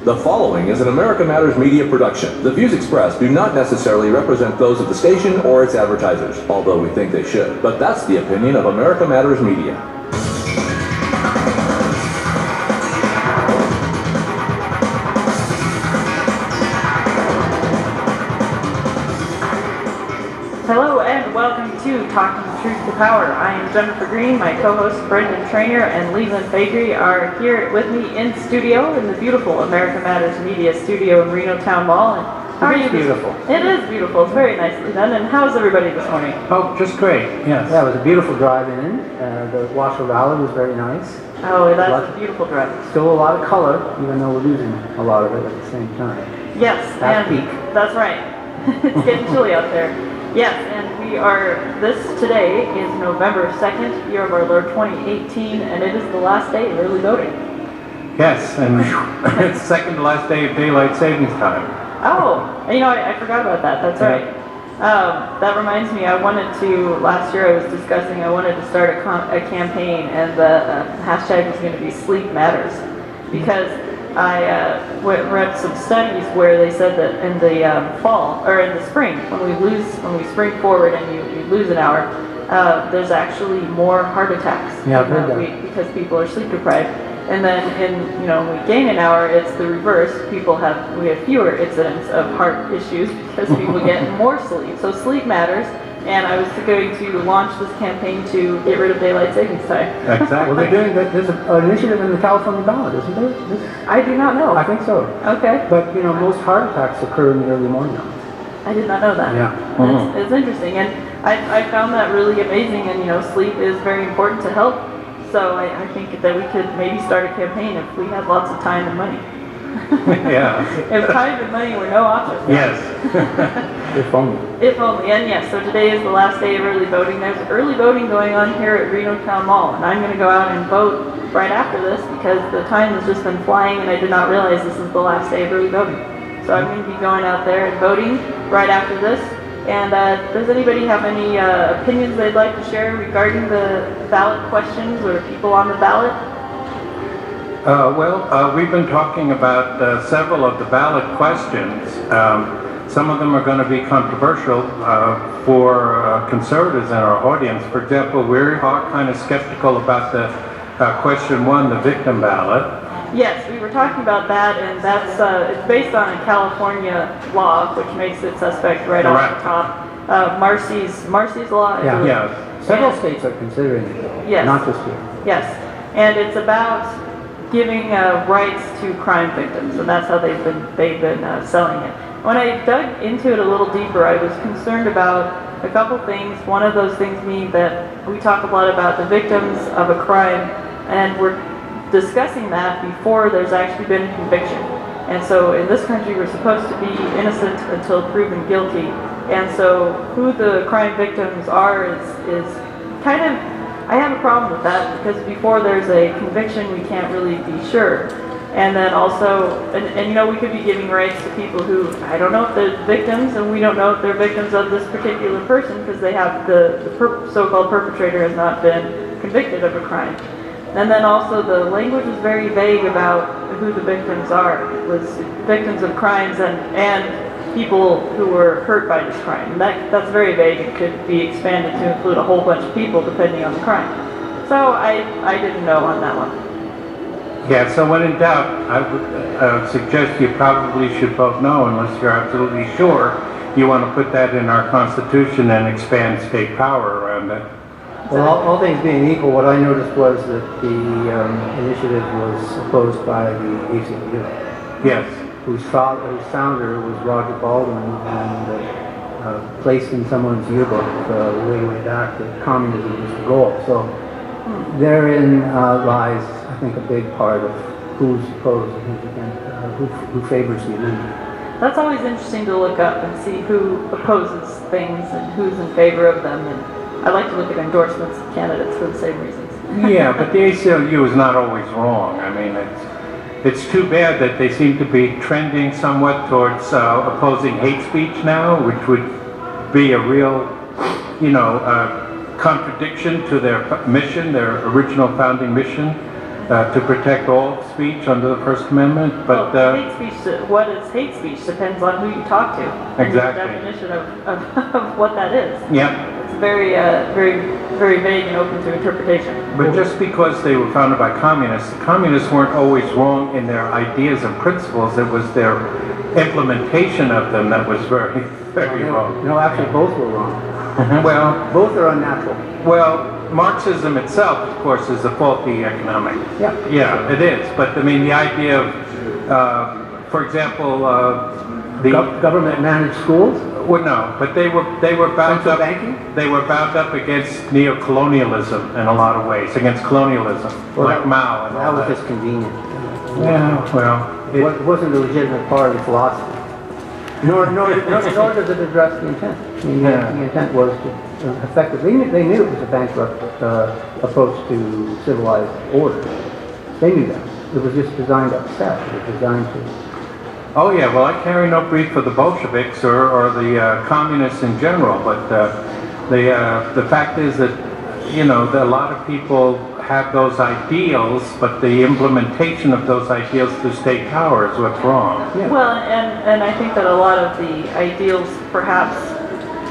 The following is an America Matters media production. The views expressed do not necessarily represent those of the station or its advertisers, although we think they should. But that's the opinion of America Matters Media. Hello and welcome to Talking Truth to Power. I am Jennifer Green. My co-hosts Brendan Trainor and Leland Faegre are here with me in studio in the beautiful America Matters Media studio in Reno Town Mall. And how are you? Beautiful. It is beautiful. It's very nicely done. And how's everybody this morning? Oh, just great. Yes. Yeah, it was a beautiful drive in. The Washoe Valley was very nice. Oh, that's a beautiful drive. Still a lot of color, even though we're losing a lot of it at the same time. Yes, At and peak. that's right. It's getting chilly out there. Yes, and today is November 2nd, year of our Lord 2018, and it is the last day of early voting. Yes, and it's the second to last day of daylight savings time. Oh, I forgot about that. That's right. That reminds me, last year I was discussing, I wanted to start a campaign, and the hashtag was going to be Sleep Matters, because I read some studies where they said that in the fall, or in the spring, when we spring forward and you lose an hour, there's actually more heart attacks because people are sleep deprived. And then when we gain an hour, it's the reverse. We have fewer incidents of heart issues because people get more sleep. So sleep matters. And I was going to launch this campaign to get rid of daylight savings time. Exactly. Well, there's an initiative in the California ballot, isn't there? I do not know. I think so. Okay. But most heart attacks occur in the early morning hours. I did not know that. Yeah. It's interesting, and I found that really amazing. And sleep is very important to health. So I think that we could maybe start a campaign if we had lots of time and money. Yeah. If time and money were no option. Yes. If only. If only. And yes, so today is the last day of early voting. There's early voting going on here at Reno Town Mall, and I'm going to go out and vote right after this because the time has just been flying and I did not realize this is the last day of early voting. So I'm going to be going out there and voting right after this. And does anybody have any opinions they'd like to share regarding the ballot questions or people on the ballot? We've been talking about several of the ballot questions. Some of them are going to be controversial for conservatives in our audience. For example, we are kind of skeptical about the question 1, the victim ballot. Yes, we were talking about that, and that's it's based on a California law, which makes it suspect right off the top. Marcy's law. Yeah. Several states are considering it, though. Yes. Not just here. Yes, and it's about giving rights to crime victims, and that's how they've been selling it. When I dug into it a little deeper, I was concerned about a couple things. One of those things being that we talk a lot about the victims of a crime, and we're discussing that before there's actually been a conviction. And so in this country, we're supposed to be innocent until proven guilty. And so who the crime victims are is kind of, I have a problem with that because before there's a conviction, we can't really be sure. And then also, and we could be giving rights to people who, I don't know if they're victims, and we don't know if they're victims of this particular person because they have the so-called perpetrator has not been convicted of a crime. And then also the language is very vague about who the victims are. It was victims of crimes and people who were hurt by this crime. And that's very vague. It could be expanded to include a whole bunch of people depending on the crime. So I didn't know on that one. Yeah, so when in doubt, I would suggest you probably should vote no unless you're absolutely sure you want to put that in our Constitution and expand state power around it. Well, all things being equal, what I noticed was that the initiative was opposed by the KCKQ. Yes. Whose founder was Roger Baldwin, and placed in someone's yearbook way back that communism was the goal. So therein lies, I think, a big part of who's opposed and who's against, who favors the amendment. That's always interesting to look up and see who opposes things and who's in favor of them. And I like to look at endorsements of candidates for the same reasons. Yeah, but the ACLU is not always wrong. I mean, it's too bad that they seem to be trending somewhat towards opposing hate speech now, which would be a real, contradiction to their mission, their original founding mission. to protect all speech under the First Amendment, but hate speech, what is hate speech depends on who you talk to. Exactly. And the definition of what that is. yeah. It's very, very vague and open to interpretation. But just because they were founded by communists, the communists weren't always wrong in their ideas and principles. It was their implementation of them that was very, very wrong. No, actually, both were wrong. Well, Both are unnatural. well, Marxism itself, of course, is a faulty economic. Yeah. Yeah, it is. But I mean, the idea of, for example, the Government managed schools? well, no, but they were bound Central up. banking? They were bound up against neocolonialism in a lot of ways, against colonialism, like Mao and That all was that. just convenient. Yeah, well, It wasn't a legitimate part of the philosophy. Nor does it address the intent. I mean, the intent was to effectively, they knew it was a bankrupt approach to civilized order. They knew that. It was just designed to upset. It was designed to... oh yeah, well, I carry no brief for the Bolsheviks or the communists in general, but the fact is that, you know, that a lot of people have those ideals, but the implementation of those ideals through state power is what's wrong. Yeah. Well, and I think that a lot of the ideals, perhaps,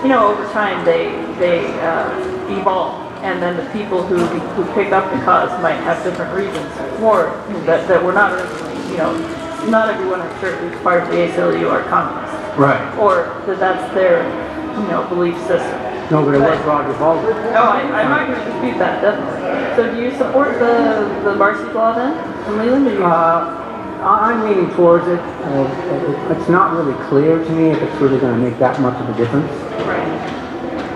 you know, over time they evolve, and then the people who pick up the cause might have different reasons for that were not originally, you know, not everyone I'm sure who's part of the ACLU are communists, Right. or that's their, you know, belief system. No, but it was Roger Baldwin. Oh, I'm not going to dispute that, definitely. So do you support the Marcy's Law then, in Leland? Or you... I'm leaning towards it. It's not really clear to me if it's really going to make that much of a difference. Right.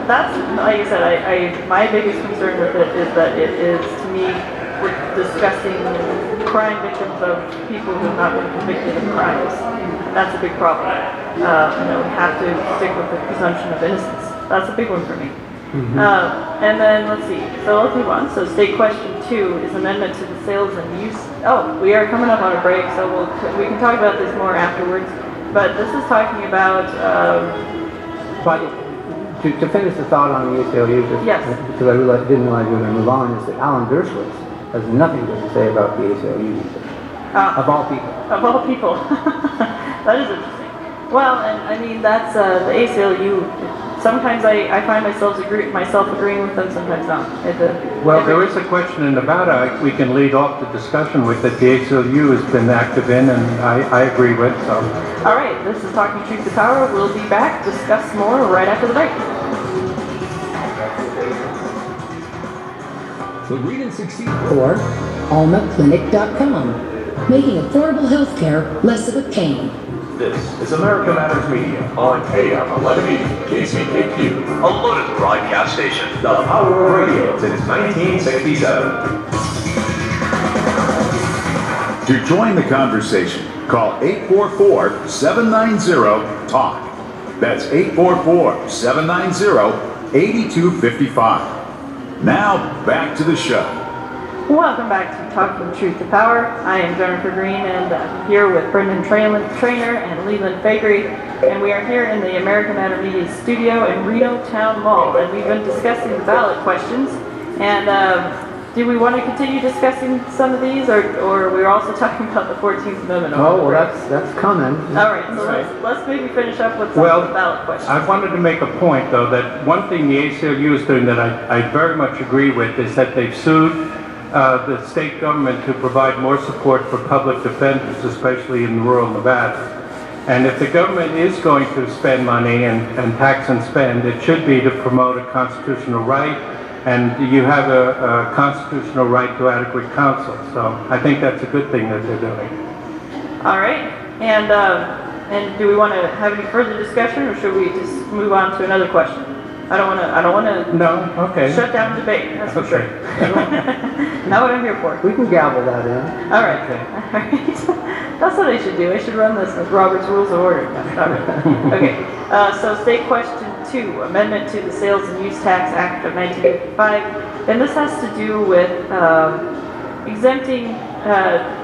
That's, like I said, my biggest concern with it is that it is, to me, we're discussing crime victims of people who have not been convicted of crimes. That's a big problem. You know, we have to stick with the presumption of innocence. That's a big one for me. Mm-hmm. And then, let's see. So let's move on. So state question 2 is amendment to the sales and use. Oh, we are coming up on a break, so we can talk about this more afterwards. But this is talking about... But to finish the thought on the ACLU, just Yes. because I didn't realize we were going to move on, is that Alan Dershowitz has nothing good to say about the ACLU these days. Of all people. Of all people. That is interesting. Well, and I mean, that's the ACLU. Sometimes I find myself agreeing with them, sometimes not. Well, there is a question in Nevada we can lead off the discussion with that the ACLU has been active in, and I agree with. So. All right, this is Talking Truth to Power. We'll be back, discuss more right after the break. The Green and Succeed. Or almaclinic.com, making affordable health care less of a pain. This is America Matters Media on AM 1180 KCKQ, A loaded broadcast station. the power of radio since 1967. To join the conversation, call 844-790-TALK. That's 844-790-8255. Now, back to the show. Welcome back to Talking Truth to Power. I am Jennifer Green, and I'm here with Brendan Trainor and Leland Faegre, and we are here in the America Matter Media studio in Reno Town Mall, and we've been discussing the ballot questions. And do we want to continue discussing some of these, or we're also talking about the 14th Amendment? Oh, well, that's coming. All right, so let's maybe finish up with some of the ballot questions. I wanted to make a point, though, that one thing the ACLU is doing that I very much agree with is that they've sued the state government to provide more support for public defenders, especially in rural Nevada. And if the government is going to spend money and tax and spend, it should be to promote a constitutional right, and you have a constitutional right to adequate counsel. So I think that's a good thing that they're doing. All right, and do we want to have any further discussion, or should we just move on to another question? I don't want to. No, okay. Shut down debate. That's for sure. Not what I'm here for. We can gavel that in. All right. All right. That's what I should do. I should run this with Robert's Rules of Order. No, all right. Okay. So state question 2, amendment to the Sales and Use Tax Act of 1985, and this has to do with exempting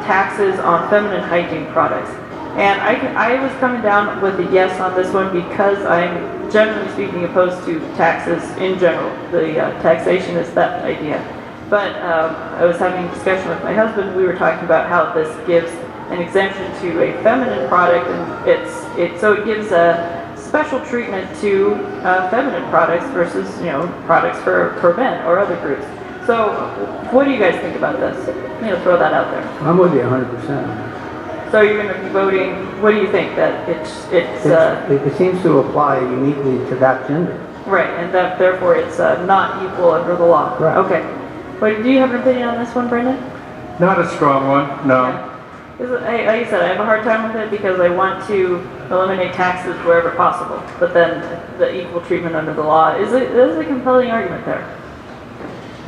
taxes on feminine hygiene products. And I was coming down with a yes on this one because I'm generally speaking opposed to taxes in general. The taxation is theft idea. But I was having a discussion with my husband. We were talking about how this gives an exemption to a feminine product, and so it gives a special treatment to feminine products versus products for men or other groups. So, what do you guys think about this? Throw that out there. I'm with you 100%. So you're going to be voting. What do you think that It seems to apply uniquely to that gender. right, and that therefore it's not equal under the law. Right. Okay. But do you have an opinion on this one, Brendan? Not a strong one, no. Yeah. Like I said, I have a hard time with it because I want to eliminate taxes wherever possible. But then the equal treatment under the law is a compelling argument there.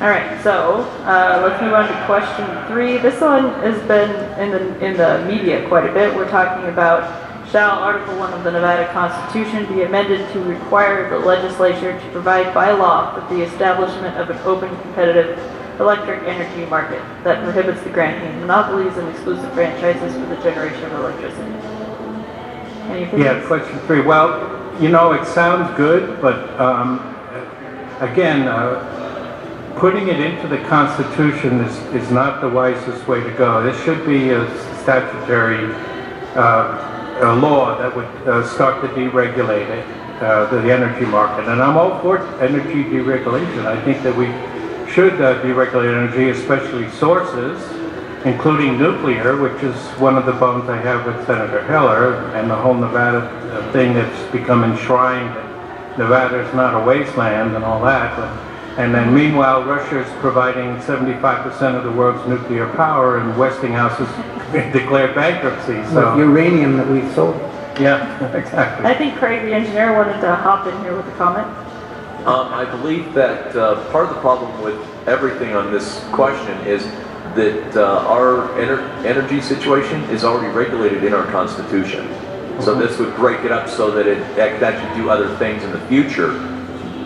All right, so let's move on to question 3. This one has been in the media quite a bit. We're talking about, shall Article 1 of the Nevada Constitution be amended to require the legislature to provide by law for the establishment of an open, competitive electric energy market that prohibits the granting of monopolies and exclusive franchises for the generation of electricity? Any opinions? Yeah, question 3. Well, it sounds good, but again, putting it into the Constitution is not the wisest way to go. This should be a statutory law that would start to deregulate it, the energy market. And I'm all for energy deregulation. I think that we should deregulate energy, especially sources, including nuclear, which is one of the bones I have with Senator Heller, and the whole Nevada thing that's become enshrined that Nevada is not a wasteland and all that. And then meanwhile, Russia is providing 75% of the world's nuclear power, and Westinghouse has declared bankruptcy. So With uranium that we've sold. yeah, exactly. I think Craig, the engineer, wanted to hop in here with a comment. I believe that part of the problem with everything on this question is that our energy situation is already regulated in our Constitution. So this would break it up so that it could actually do other things in the future,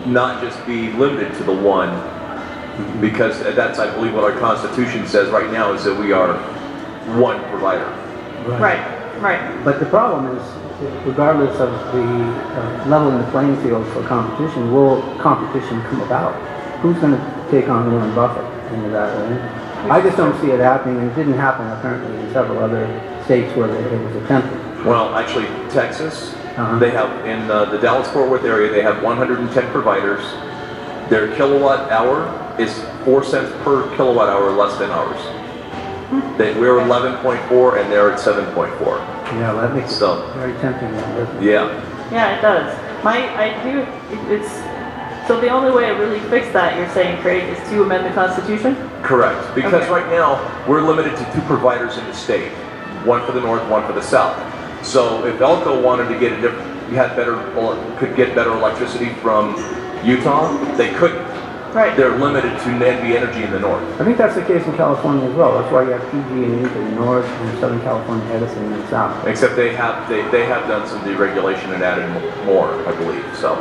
not just be limited to the one, because that's, I believe, what our Constitution says right now is that we are one provider. Right. But the problem is, regardless of the leveling the playing field for competition, will competition come about? Who's going to take on Warren Buffett into that way? I just don't see it happening, and it didn't happen apparently in several other states where it was attempted. Well, actually, Texas, they have, in the Dallas-Fort Worth area, they have 110 providers. Their kilowatt hour is 4 cents per kilowatt hour less than ours. We're 11.4 and they're at 7.4. Yeah, that makes it very tempting, doesn't it? Yeah. It does. So the only way to really fix that, you're saying, Craig, is to amend the Constitution? Correct. Because right now, we're limited to 2 providers in the state. One for the north, one for the south. So if Elko wanted to get could get better electricity from Utah, they couldn't. Right. They're limited to NB Energy in the north. I think that's the case in California as well. That's why you have PG&E to the north and Southern California Edison in the south. Except they have done some deregulation and added more, I believe. So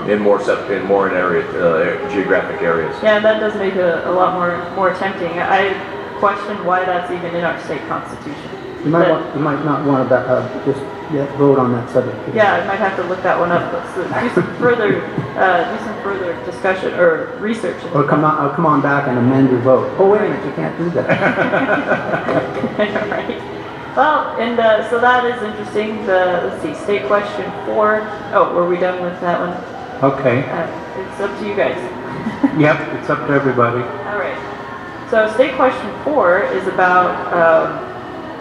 in more geographic areas. Yeah, that does make it a lot more tempting. I question why that's even in our state constitution. You might not want to just yet vote on that subject. Yeah, I might have to look that one up. Let's do some further discussion or research. Or come on back and amend your vote. Oh wait a minute, you can't do that. Right. Well, and so that is interesting. Let's see, state question 4. Oh, were we done with that one? Okay. It's up to you guys. Yep, it's up to everybody. All right. So state question 4 is about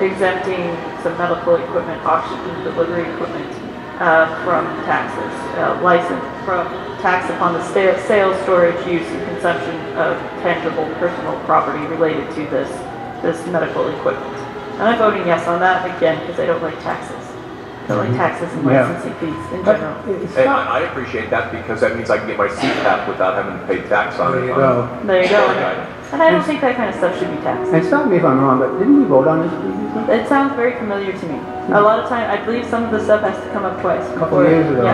exempting some medical equipment, oxygen delivery equipment from taxes, from tax upon the sale, storage, use, and consumption of tangible personal property related to this medical equipment. And I'm voting yes on that again because I don't like taxes. I don't like taxes and licensing fees in general. And I appreciate that because that means I can get my CPAP without having to pay tax on it. There you go. And I don't think that kind of stuff should be taxed. And stop me if I'm wrong, but didn't we vote on this previously? It sounds very familiar to me. A lot of time, I believe some of the stuff has to come up twice. A couple of years ago.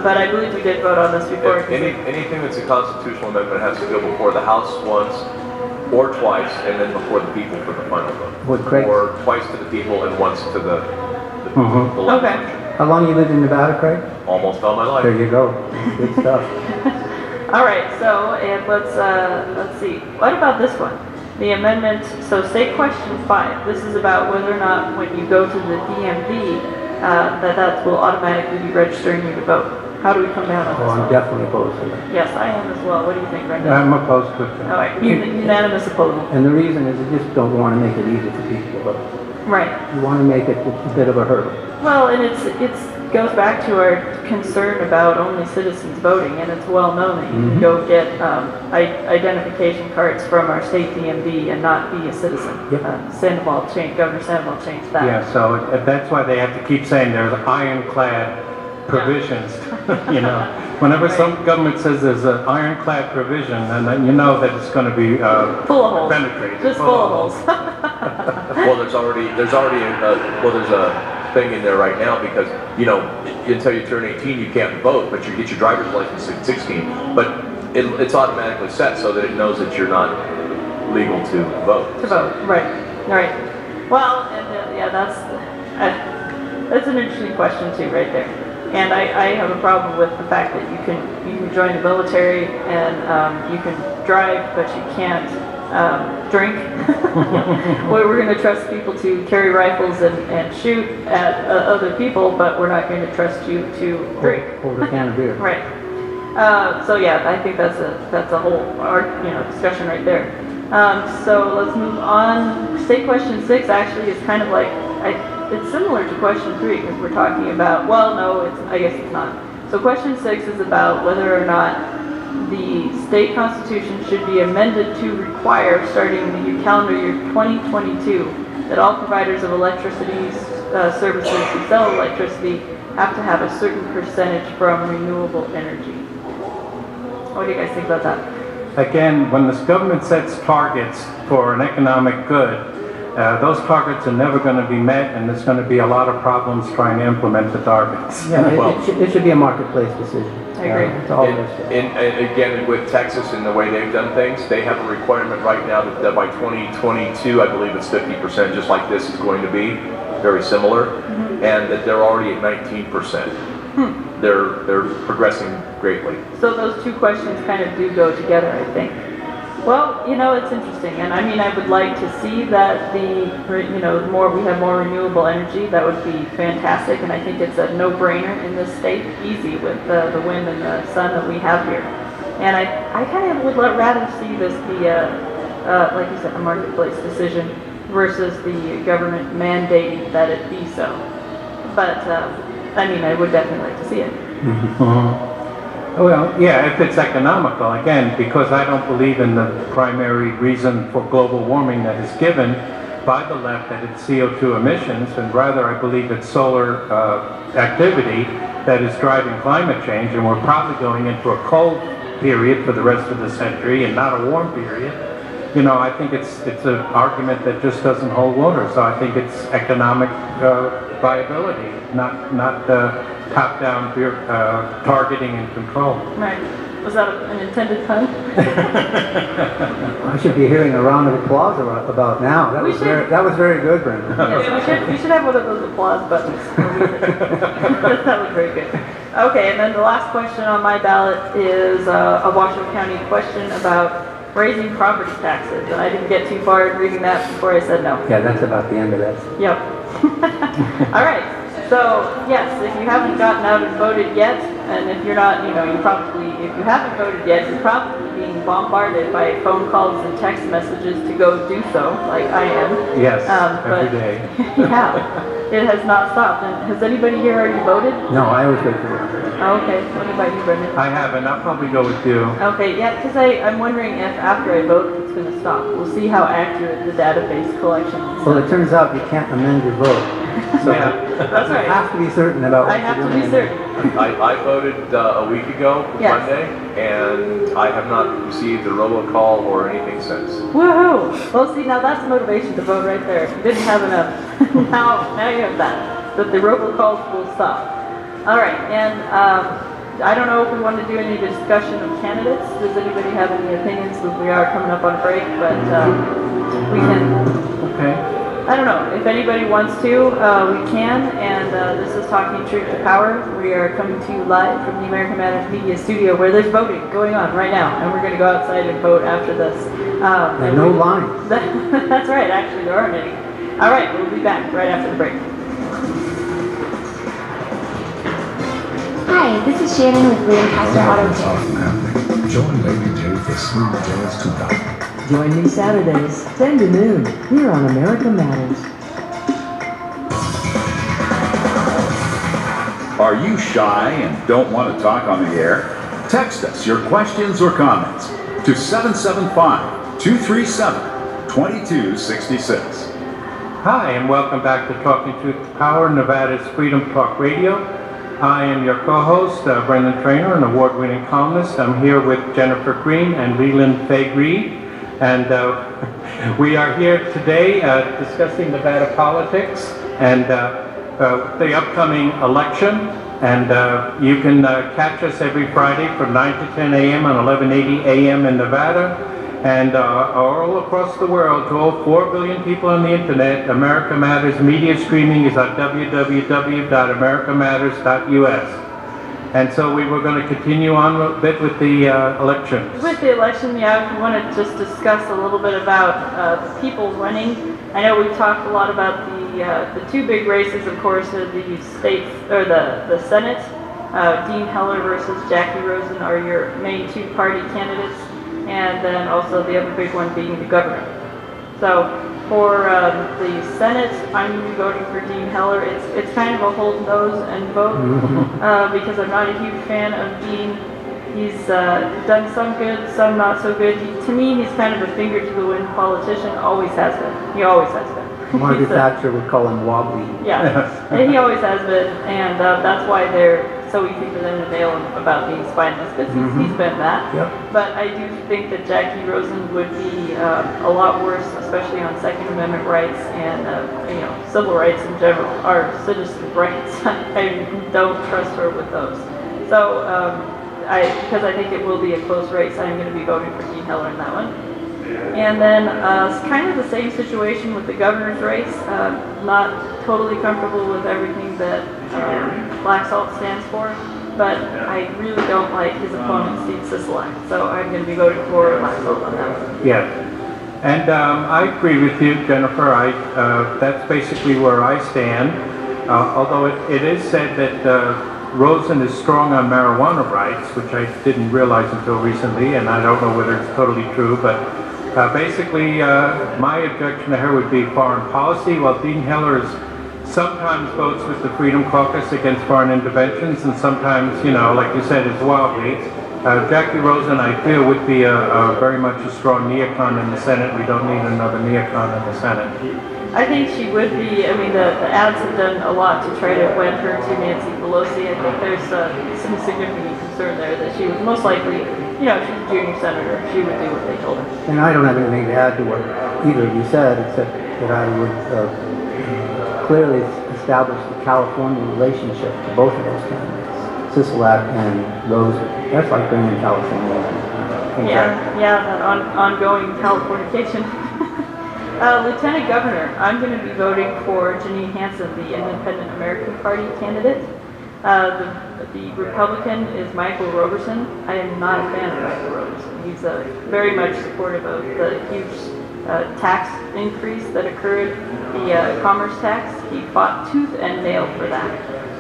But I believe we did vote on this before. Anything that's a constitutional amendment has to go before the House once or twice, and then before the people for the final vote. Or twice to the people and once to the Okay. How long you lived in Nevada, Craig? Almost all my life. There you go. Good stuff. All right, so and let's see. What about this one? The amendment. So, state question 5. This is about whether or not when you go to the DMV, that will automatically be registering you to vote. How do we come down on this I'm one? definitely opposed to that. Yes, I am as well. What do you think, Brendan? I'm opposed to it. All right, unanimous opposal. And the reason is you just don't want to make it easy for people to vote. Right. You want to make it a bit of a hurdle. Well, and it's goes back to our concern about only citizens voting, and it's well known that you can go get identification cards from our state DMV and not be a citizen. Yep. Governor Sandoval changed that. Yeah, so that's why they have to keep saying there's ironclad provisions. You know, whenever some government says there's an ironclad provision, and then you know that it's going to be Full of holes. penetrated. Just full of holes. Well, there's a thing in there right now because, you know, until you turn 18 you can't vote, but you get your driver's license at 16. But it's automatically set so that it knows that you're not legal to vote. To vote, right. Well, and yeah, that's an interesting question too, right there. And I have a problem with the fact that you can join the military and you can drive, but you can't drink. We're going to trust people to carry rifles and shoot at other people, but we're not going to trust you to drink. Hold a can of beer. Right. So yeah, I think that's a whole discussion right there. So let's move on. State question 6 actually is kind of like it's similar to question 3 because we're talking about. Well, no, I guess it's not. So question 6 is about whether or not the state constitution should be amended to require, starting the calendar year 2022, that all providers of electricity services who sell electricity have to have a certain percentage from renewable energy. What do you guys think about that? Again, when this government sets targets for an economic good, those targets are never going to be met, and there's going to be a lot of problems trying to implement the targets. Yeah, it should be a marketplace decision. I agree. That's all there is to it. And again, with Texas and the way they've done things, they have a requirement right now that by 2022, I believe it's 50%, just like this is going to be, very similar, and that they're already at 19%. They're progressing greatly. So those two questions kind of do go together, I think. Well, it's interesting, and I mean, I would like to see that we have more renewable energy. That would be fantastic, and I think it's a no-brainer in this state, easy with the wind and the sun that we have here. And I kind of would rather see this be like you said, a marketplace decision versus the government mandating that it be so. But I mean, I would definitely like to see it. Well, yeah, if it's economical, again, because I don't believe in the primary reason for global warming that is given by the left, that it's CO2 emissions, and rather I believe it's solar activity that is driving climate change, and we're probably going into a cold period for the rest of the century and not a warm period. I think it's an argument that just doesn't hold water, so I think it's economic viability, not top-down targeting and control. Right. Was that an intended pun? I should be hearing a round of applause about now. That was very good, Brendan. Yes, we should have one of those applause buttons. That was very good. Okay, and then the last question on my ballot is a Washoe County question about raising property taxes. And I didn't get too far in reading that before I said no. Yeah, that's about the end of that. Yep. All right. So, yes, if you haven't gotten out and voted yet, and if you're not, if you haven't voted yet, you're probably being bombarded by phone calls and text messages to go do so, like I am. Yes, every day. Yeah, it has not stopped. And has anybody here already voted? No, I always wait for you. Okay, what about you, Brendan? I haven't. I'll probably go with you. Okay, yeah, because I'm wondering if after I vote it's going to stop. We'll see how accurate the database collection is. Well, it turns out you can't amend your vote. So Yeah. That's right. you have to be certain about what I have you're to doing. be certain. I voted a week ago, Yes. Monday, and I have not received a robocall or anything since. Woohoo! Well, see, now that's motivation to vote right there. If you didn't have enough, now you have that. But the robocalls will stop. All right, and I don't know if we want to do any discussion of candidates. Does anybody have any opinions? Because we are coming up on a break, but we can. Okay. I don't know, if anybody wants to, we can, and this is Talking Truth to Power. We are coming to you live from the American Matters Media Studio, where there's voting going on right now, and we're going to go outside and vote after this. And no lines. That's right, actually, there aren't any. All right, we'll be back right after the break. Hi, this is Shannon with Lancaster Auto Care. Join Lady J for Smooth Jazz 2000. Join me Saturdays, 10 to noon, here on America Matters. Are you shy and don't want to talk on the air? Text us your questions or comments to 775-237-2266. Hi, and welcome back to Talking Truth to Power, Nevada's Freedom Talk Radio. I am your co-host, Brendan Trainor, an award-winning columnist. I'm here with Jennifer Green and Leland Faegre. And we are here today discussing Nevada politics and the upcoming election. And you can catch us every Friday from 9 to 10 a.m. on 1180 a.m. in Nevada. And all across the world, to all 4 billion people on the internet, America Matters media streaming is at www.americamatters.us. And so we were going to continue on a bit with the elections. With the election, yeah, I want to just discuss a little bit about the people running. I know we've talked a lot about the two big races, of course, the states or the Senate. Dean Heller versus Jackie Rosen are your main two-party candidates, and then also the other big one being the governor. So for the Senate, I'm going to be voting for Dean Heller. It's kind of a hold nose and vote because I'm not a huge fan of Dean. He's done some good, some not so good. To me, he's kind of a finger to the wind politician. Always has been. He always has been. Margaret Thatcher would call him wobbly. Yeah, and he always has been, and that's why they're so easy for them to nail him about being spineless, because he's been that. Yep. But I do think that Jackie Rosen would be a lot worse, especially on Second Amendment rights and civil rights in general, or citizen rights. I don't trust her with those. So because I think it will be a close race, I'm going to be voting for Dean Heller in that one. And then it's kind of the same situation with the governor's race. Not totally comfortable with everything that Black Salt stands for, but I really don't like his opponent, Steve Sisolak. So I'm going to be voting for Black Salt on that one. Yes. And I agree with you, Jennifer. That's basically where I stand. Although it is said that Rosen is strong on marijuana rights, which I didn't realize until recently, and I don't know whether it's totally true, but basically my objection to her would be foreign policy, while Dean Heller sometimes votes with the Freedom Caucus against foreign interventions, and sometimes, like you said, is wobbly. Jackie Rosen, I feel, would be very much a strong neocon in the Senate. We don't need another neocon in the Senate. I think she would be. I mean, the ads have done a lot to try to wed her to Nancy Pelosi. I think there's some significant concern there that she would most likely, she's a junior senator. She would do what they told her. And I don't have anything to add to what either of you said, except that I would clearly establish the California relationship to both of those candidates, Sisolak and Rosen. That's like bringing California in. That ongoing Californication. Lieutenant Governor, I'm going to be voting for Janine Hansen, the Independent American Party candidate. The Republican is Michael Roberson. I am not a fan of Michael Roberson. He's very much supportive of the huge tax increase that occurred, the commerce tax. He fought tooth and nail for that,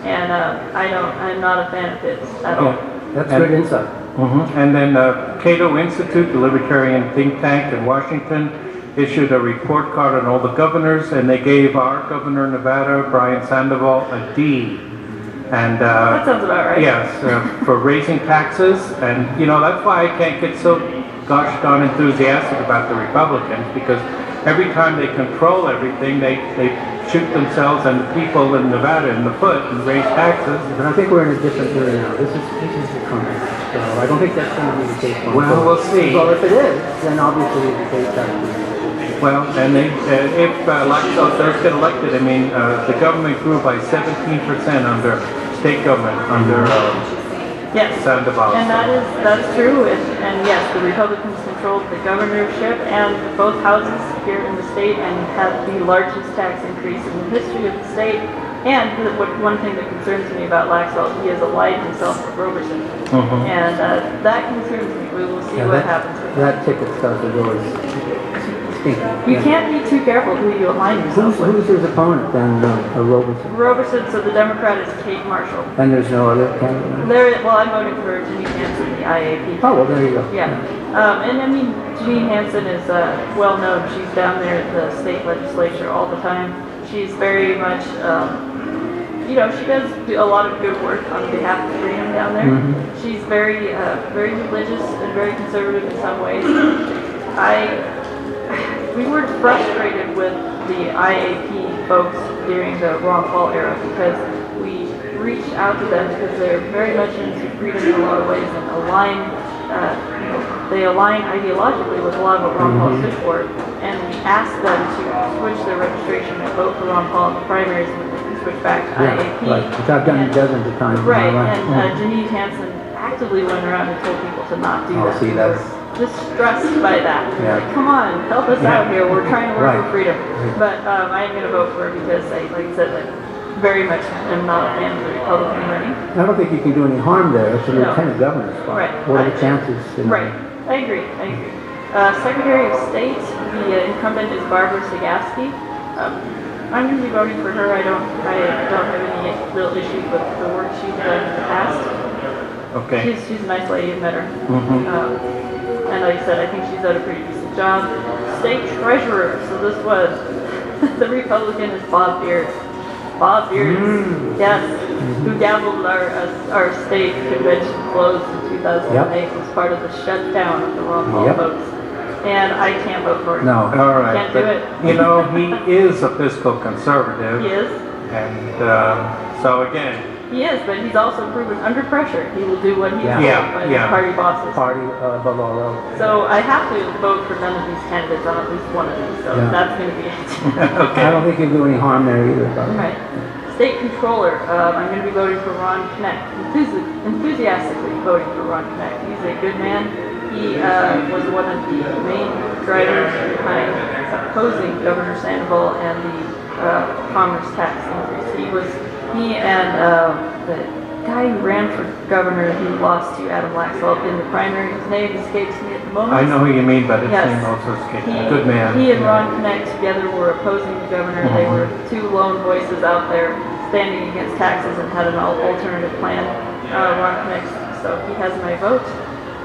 and I'm not a fan of his at all. That's good insight. And then Cato Institute, the libertarian think tank in Washington, issued a report card on all the governors, and they gave our governor of Nevada, Brian Sandoval, a D. And that sounds about right. Yes, for raising taxes, and that's why I can't get so gosh darn enthusiastic about the Republicans, because every time they control everything, they shoot themselves and the people in Nevada in the foot and raise taxes. But I think we're in a different era now. This is the Trump. So I don't think that's going to be the case. Well, we'll see. Well, if it is, then obviously the case has to be. Well, and if Laxalt does get elected, I mean, the government grew by 17% under state government under Yes. Sandoval. And that's true. And yes, the Republicans controlled the governorship and both houses here in the state and have the largest tax increase in the history of the state. And one thing that concerns me about Laxalt, he has allied himself with Roberson. And that concerns me. We will see what happens with that. That ticket stuff is always stinky. You can't be too careful who you align yourself with. Who's his opponent then, Roberson? Roberson, so the Democrat is Kate Marshall. And there's no other candidate? Well, I'm voting for Janine Hansen, the IAP. Oh, well, there you go. Yeah. And I mean, Janine Hansen is well known. She's down there at the state legislature all the time. She's very much, she does do a lot of good work on behalf of freedom down there. She's very, very religious and very conservative in some ways. We were frustrated with the IAP folks during the Ron Paul era because we reached out to them because they're very much into freedom in a lot of ways and they align ideologically with a lot of what Ron Paul stood for. And we asked them to switch their registration and vote for Ron Paul in the primaries and then switch back to IAP. Right, which I've done dozens of times. Right, and Janine Hansen actively went around and told people to not do that. See, that's Distressed by that. Like, come on, help us out here. We're trying to work for freedom. But I am going to vote for her because, like I said, very much am not a fan of the Republican running. I don't think you can do any harm there. It's a lieutenant governor spot. Right. What are the chances? Right. I agree. Secretary of State, the incumbent is Barbara Sagowski. I'm going to be voting for her. I don't have any real issues with the work she's done in the past. Okay. She's a nice lady. I've met her. And like I said, I think she's done a pretty decent job. State Treasurer, so this was, the Republican is Bob Beard. Bob Beard, yes, who gambled our state convention closed in 2008, was part of the shutdown of the Ron Paul votes. And I can't vote for him. No, all right. Can't do it. He is a fiscal conservative. He is. And so again, he is, but he's also proven under pressure he will do what he's told by his party bosses. Party above all else. So I have to vote for none of these candidates on at least one of these. So that's going to be it. Okay. I don't think you'll do any harm there either. Right. State Controller, I'm going to be voting for Ron Knecht. Enthusiastically voting for Ron Knecht. He's a good man. He was one of the main drivers behind opposing Governor Sandoval and the commerce tax increase. He and the guy who ran for governor who lost to Adam Laxalt in the primary, his name escapes me at the moment. I know who you mean, but his name also escapes me. Good man. He and Ron Knecht together were opposing the governor. They were two lone voices out there standing against taxes and had an alternative plan. Ron Knecht, so he has my vote.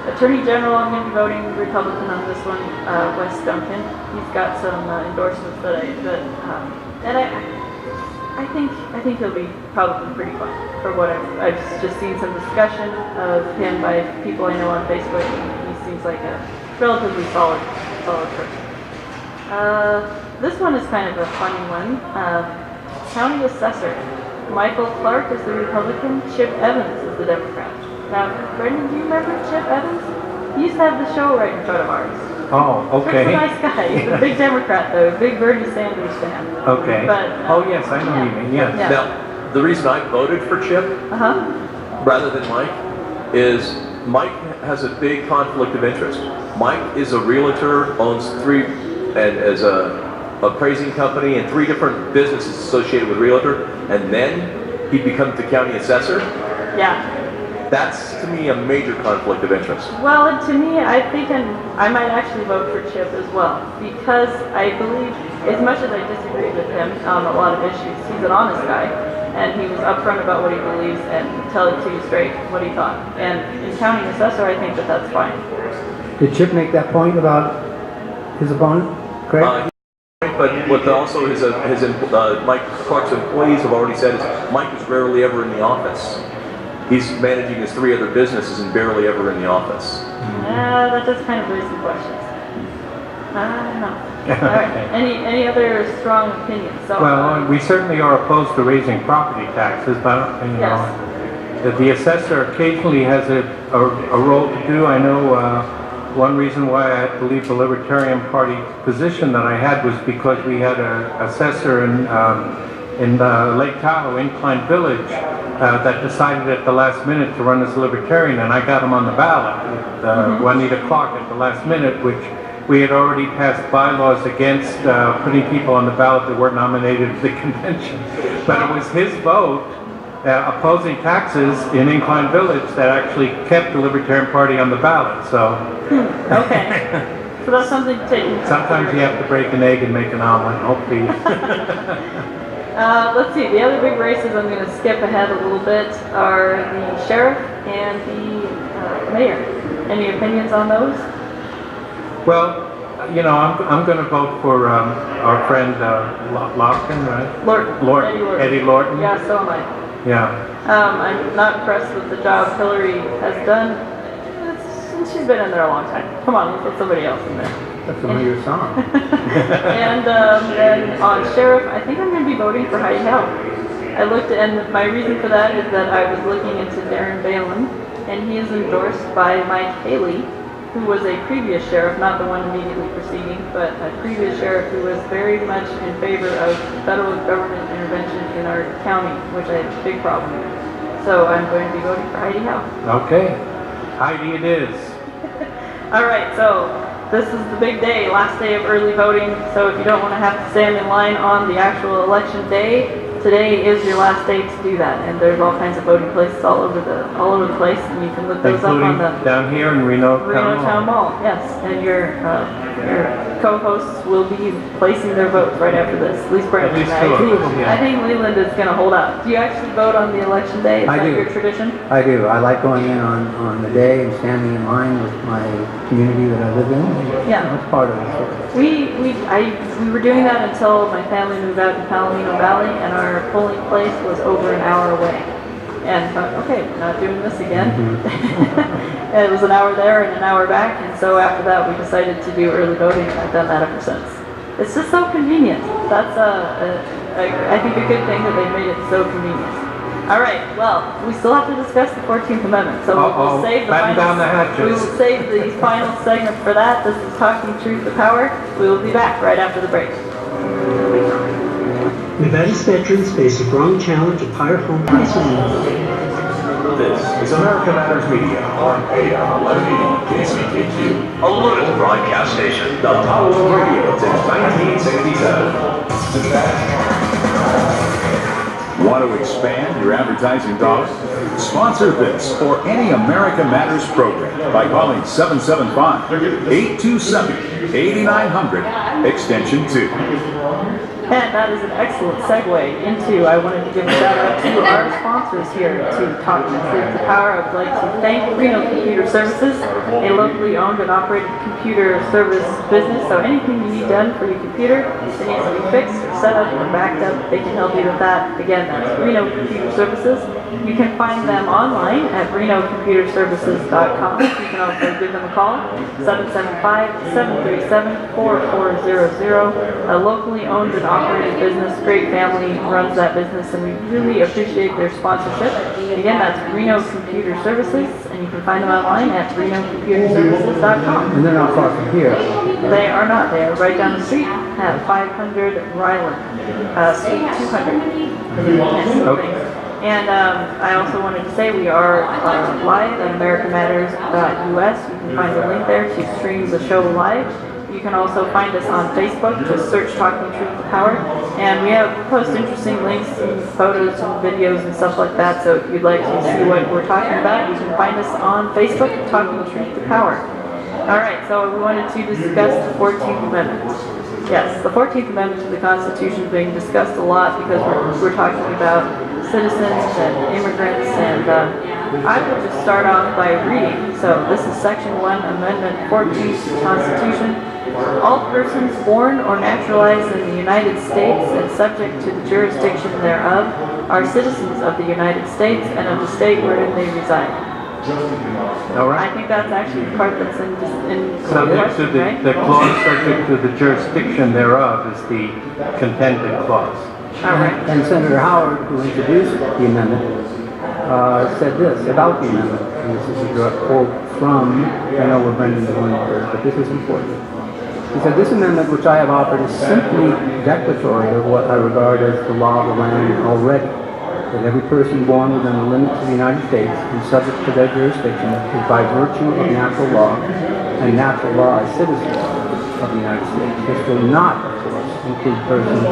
Attorney General, I'm going to be voting Republican on this one, Wes Duncan. He's got some endorsements I think he'll be probably pretty fun. For what I've just seen some discussion of him by people I know on Facebook. He seems like a relatively solid person. This one is kind of a funny one. County Assessor. Michael Clark is the Republican. Chip Evans is the Democrat. Now, Brendan, do you remember Chip Evans? He used to have the show right in front of ours. Oh, okay. He's a nice guy. He's a big Democrat, though. A big Bernie Sanders fan. Okay. But, yes, I know who you mean. Yes. Now, the reason I voted for Chip rather than Mike is Mike has a big conflict of interest. Mike is a realtor, owns as a appraising company and 3 different businesses associated with realtor, and then he becomes the county assessor. Yeah. That's, to me, a major conflict of interest. Well, and to me, I think I might actually vote for Chip as well, because I believe, as much as I disagree with him on a lot of issues, he's an honest guy, and he was upfront about what he believes and tell it to you straight what he thought. And in county assessor, I think that's fine. Did Chip make that point about his opponent, Craig? But what also Mike Clark's employees have already said is Mike is rarely ever in the office. He's managing his 3 other businesses and barely ever in the office. That does kind of raise some questions. No. All right. Any other strong opinions? So, well, we certainly are opposed to raising property taxes, but the assessor occasionally has a role to do. I know one reason why I had to leave the Libertarian Party position that I had was because we had an assessor in in Lake Tahoe, Incline Village, that decided at the last minute to run as a libertarian, and I got him on the ballot with Juanita Clark at the last minute, which we had already passed bylaws against putting people on the ballot that weren't nominated for the convention. But it was his vote opposing taxes in Incline Village that actually kept the Libertarian Party on the ballot. So, okay. So that's something to take into sometimes you have to break an egg and make an omelet. Hopefully. Let's see, the other big races I'm going to skip ahead a little bit are the sheriff and the mayor. Any opinions on those? Well, you know, I'm going to vote for our friend Lofton, right? Lorton. Eddie Lorton. Yeah, so am I. Yeah. I'm not impressed with the job Hillary has done. She's been in there a long time. Come on, let's put somebody else in there. That's a familiar song. And then on sheriff, I think I'm going to be voting for Heidi Howe. I looked, and my reason for that is that I was looking into Darren Balin, and he is endorsed by Mike Haley, who was a previous sheriff, not the one immediately preceding, but a previous sheriff who was very much in favor of federal government intervention in our county, which I have a big problem with. So I'm going to be voting for Heidi Howe. Okay. Heidi it is. All right, so this is the big day, last day of early voting. So if you don't want to have to stand in line on the actual election day, today is your last day to do that. And there's all kinds of voting places all over the place, and you can look those up on the down here in Reno Town Mall. Yes, and your co-hosts will be placing their votes right after this. At least Brendan. At least two of them, yeah. I think Leland is going to hold out. Do you actually vote on the election day? Is I that do. your tradition? I do. I like going in on the day and standing in line with my community that I live in. Yeah. That's part of it. We were doing that until my family moved out to Palomino Valley, and our polling place was over an hour away. And thought, okay, we're not doing this again. And it was an hour there and an hour back, and so after that we decided to do early voting, and I've done that ever since. It's just so convenient. That's I think a good thing that they've made it so convenient. All right, well, we still have to discuss the 14th Amendment, so we'll save the final segment for that. This is Talking Truth to Power. We will be back right after the break. Nevada's veterans face a growing challenge of higher home prices. This is America Matters Media on AM 1180 KCKQ, a local broadcast station. The Power Radio since 1967. Want to expand your advertising dollars? Sponsor this or any America Matters program by calling 775-827-8900, extension 2. And that is an excellent segue into, I wanted to give a shout out to our sponsors here to Talking Truth to Power. I would like to thank Reno Computer Services, a locally owned and operated computer service business. So anything you need done for your computer that needs to be fixed or set up or backed up, they can help you with that. Again, that's Reno Computer Services. You can find them online at renocomputerservices.com. You can also give them a call, 775-737-4400. A locally owned and operated business, great family runs that business, and we really appreciate their sponsorship. Again, that's Reno Computer Services, and you can find them online at renocomputerservices.com. And they're not far from here. They are not. They are right down the street at 500 Ryland, Suite 200. Okay. And I also wanted to say we are live at americamatters.us. You can find the link there to stream the show live. You can also find us on Facebook. Just search Talking Truth to Power. And we post interesting links and photos and videos and stuff like that. So if you'd like to see what we're talking about, you can find us on Facebook, Talking Truth to Power. All right, so we wanted to discuss the 14th Amendment. Yes, the 14th Amendment to the Constitution is being discussed a lot because we're talking about citizens and immigrants, and I will just start off by reading. So this is Section 1, Amendment 14 to the Constitution. All persons born or naturalized in the United States and subject to the jurisdiction thereof are citizens of the United States and of the state wherein they reside. All right. I think that's actually the part that's in Subject to question, right? the clause subject to the jurisdiction thereof is the contended clause. All right. And Senator Howard, who introduced the amendment, said this about the amendment. And this is a direct quote from, I know where Brendan's going with this, but this is important. He said, this amendment which I have offered is simply declaratory of what I regard as the law of the land already, that every person born within the limits of the United States and subject to their jurisdiction is by virtue of natural law, and natural law as citizens of the United States. This will not, of course, include persons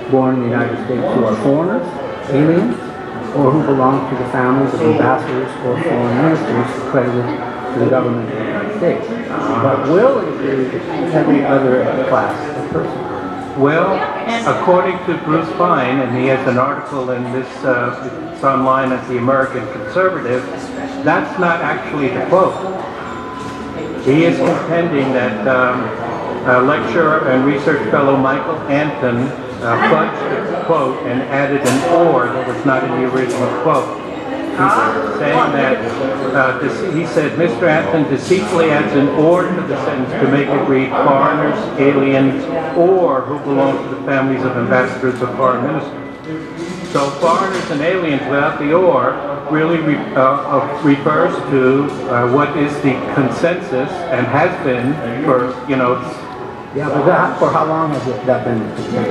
born in the United States who are foreigners, aliens, or who belong to the families of ambassadors or foreign ministers accredited to the government of the United States, but will include every other class of person. Well, according to Bruce Fine, and he has an article in this, it's online at the American Conservative, that's not actually the quote. He is contending that lecturer and research fellow Michael Anton fudged the quote and added an or that was not in the original quote. He's saying that, he said, Mr. Anton deceitfully adds an or to the sentence to make it read foreigners, aliens, or who belong to the families of ambassadors or foreign ministers. So foreigners and aliens without the or really refers to what is the consensus and has been for, Yeah, but for how long has that been?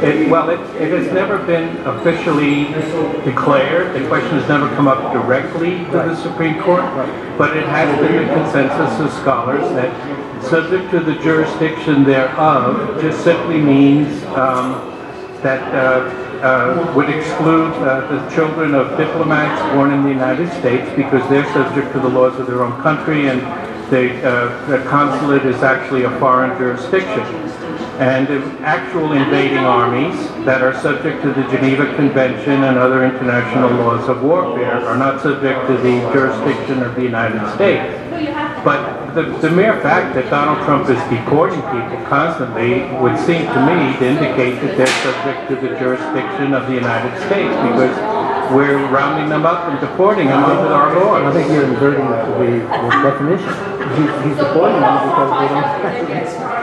It has never been officially declared. The question has never come up directly to the Supreme Court, but it has been the consensus of scholars that subject to the jurisdiction thereof just simply means that would exclude the children of diplomats born in the United States because they're subject to the laws of their own country, and the consulate is actually a foreign jurisdiction. And the actual invading armies that are subject to the Geneva Convention and other international laws of warfare are not subject to the jurisdiction of the United States. But the mere fact that Donald Trump is deporting people constantly would seem to me to indicate that they're subject to the jurisdiction of the United States, because we're rounding them up and deporting them under our laws. I think you're inverting the definition. He's deporting them because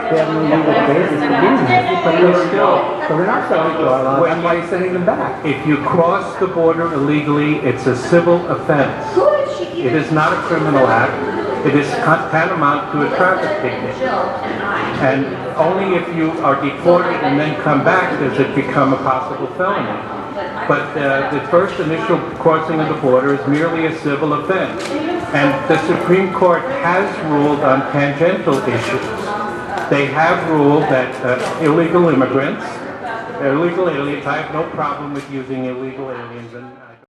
they have no legal basis to be here. But so they're not subject to our law. That's why he's sending them back. If you cross the border illegally, it's a civil offense. It is not a criminal act. It is tantamount to a traffic ticket. And only if you are deported and then come back does it become a possible felony. But the first initial crossing of the border is merely a civil offense. And the Supreme Court has ruled on tangential issues. They have ruled that illegal immigrants, illegal aliens, I have no problem with using illegal aliens. And